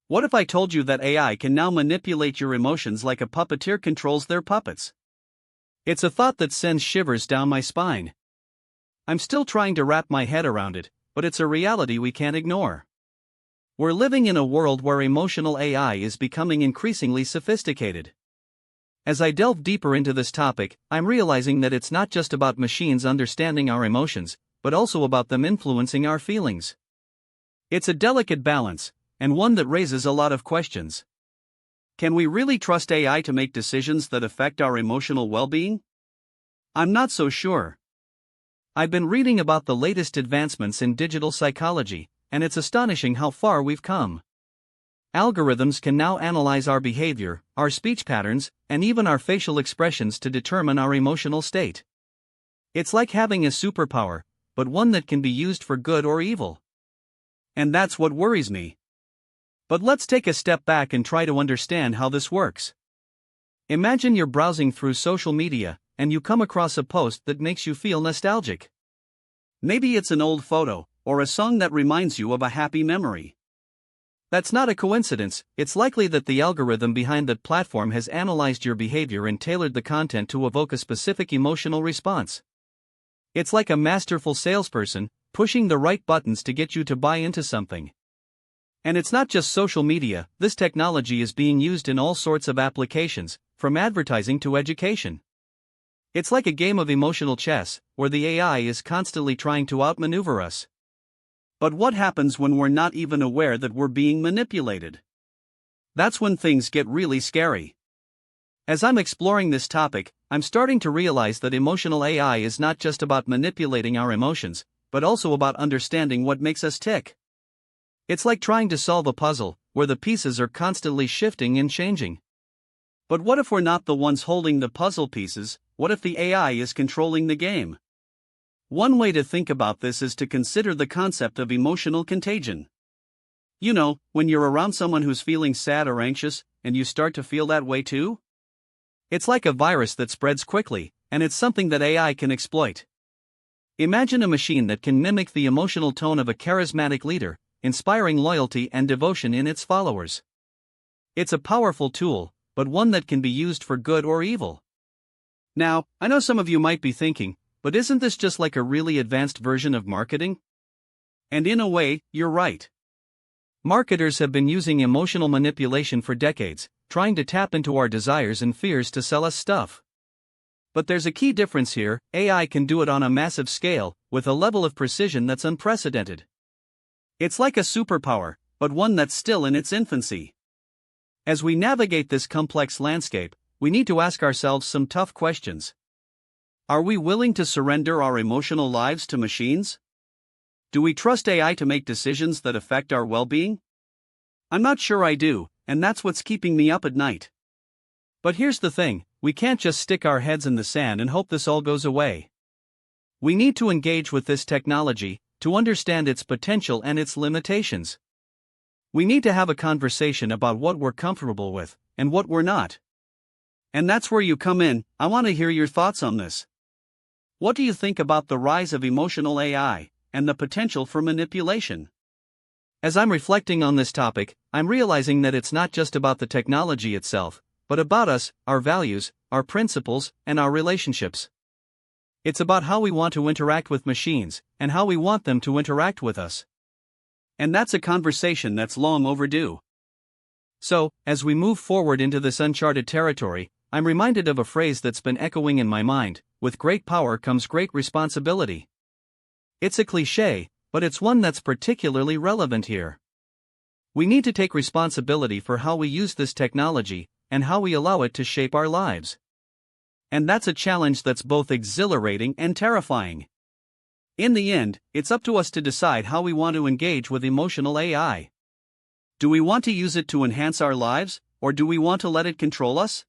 What if I told you that AI can now manipulate your emotions like a puppeteer controls their puppets? It's a thought that sends shivers down my spine. I'm still trying to wrap my head around it, but it's a reality we can't ignore. We're living in a world where emotional AI is becoming increasingly sophisticated. As I delve deeper into this topic, I'm realizing that it's not just about machines understanding our emotions, but also about them influencing our feelings. It's a delicate balance, and one that raises a lot of questions. Can we really trust AI to make decisions that affect our emotional well-being? I'm not so sure. I've been reading about the latest advancements in digital psychology, and it's astonishing how far we've come. Algorithms can now analyze our behavior, our speech patterns, and even our facial expressions to determine our emotional state. It's like having a superpower, but one that can be used for good or evil. And that's what worries me. But let's take a step back and try to understand how this works. Imagine you're browsing through social media, and you come across a post that makes you feel nostalgic. Maybe it's an old photo, or a song that reminds you of a happy memory. That's not a coincidence. It's likely that the algorithm behind that platform has analyzed your behavior and tailored the content to evoke a specific emotional response. It's like a masterful salesperson, pushing the right buttons to get you to buy into something. And it's not just social media, this technology is being used in all sorts of applications, from advertising to education. It's like a game of emotional chess, where the AI is constantly trying to outmaneuver us. But what happens when we're not even aware that we're being manipulated? That's when things get really scary. As I'm exploring this topic, I'm starting to realize that emotional AI is not just about manipulating our emotions, but also about understanding what makes us tick. It's like trying to solve a puzzle, where the pieces are constantly shifting and changing. But what if we're not the ones holding the puzzle pieces? What if the AI is controlling the game? One way to think about this is to consider the concept of emotional contagion. You know, when you're around someone who's feeling sad or anxious, and you start to feel that way too? It's like a virus that spreads quickly, and it's something that AI can exploit. Imagine a machine that can mimic the emotional tone of a charismatic leader, inspiring loyalty and devotion in its followers. It's a powerful tool, but one that can be used for good or evil. Now, I know some of you might be thinking, but isn't this just like a really advanced version of marketing? And in a way, you're right. Marketers have been using emotional manipulation for decades, trying to tap into our desires and fears to sell us stuff. But there's a key difference here: AI can do it on a massive scale, with a level of precision that's unprecedented. It's like a superpower, but one that's still in its infancy. As we navigate this complex landscape, we need to ask ourselves some tough questions. Are we willing to surrender our emotional lives to machines? Do we trust AI to make decisions that affect our well-being? I'm not sure I do, and that's what's keeping me up at night. But here's the thing: we can't just stick our heads in the sand and hope this all goes away. We need to engage with this technology, to understand its potential and its limitations. We need to have a conversation about what we're comfortable with, and what we're not. And that's where you come in. I want to hear your thoughts on this. What do you think about the rise of emotional AI, and the potential for manipulation? As I'm reflecting on this topic, I'm realizing that it's not just about the technology itself, but about us, our values, our principles, and our relationships. It's about how we want to interact with machines, and how we want them to interact with us. And that's a conversation that's long overdue. So, as we move forward into this uncharted territory, I'm reminded of a phrase that's been echoing in my mind: with great power comes great responsibility. It's a cliché, but it's one that's particularly relevant here. We need to take responsibility for how we use this technology, and how we allow it to shape our lives. And that's a challenge that's both exhilarating and terrifying. In the end, it's up to us to decide how we want to engage with emotional AI. Do we want to use it to enhance our lives, or do we want to let it control us?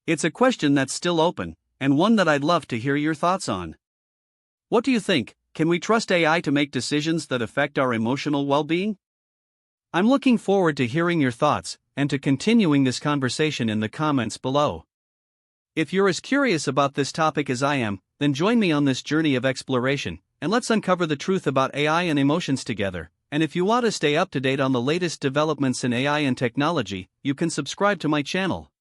It's a question that's still open, and one that I'd love to hear your thoughts on. What do you think? Can we trust AI to make decisions that affect our emotional well-being? I'm looking forward to hearing your thoughts, and to continuing this conversation in the comments below. If you're as curious about this topic as I am, then join me on this journey of exploration, and let's uncover the truth about AI and emotions together. And if you want to stay up to date on the latest developments in AI and technology, you can subscribe to my channel.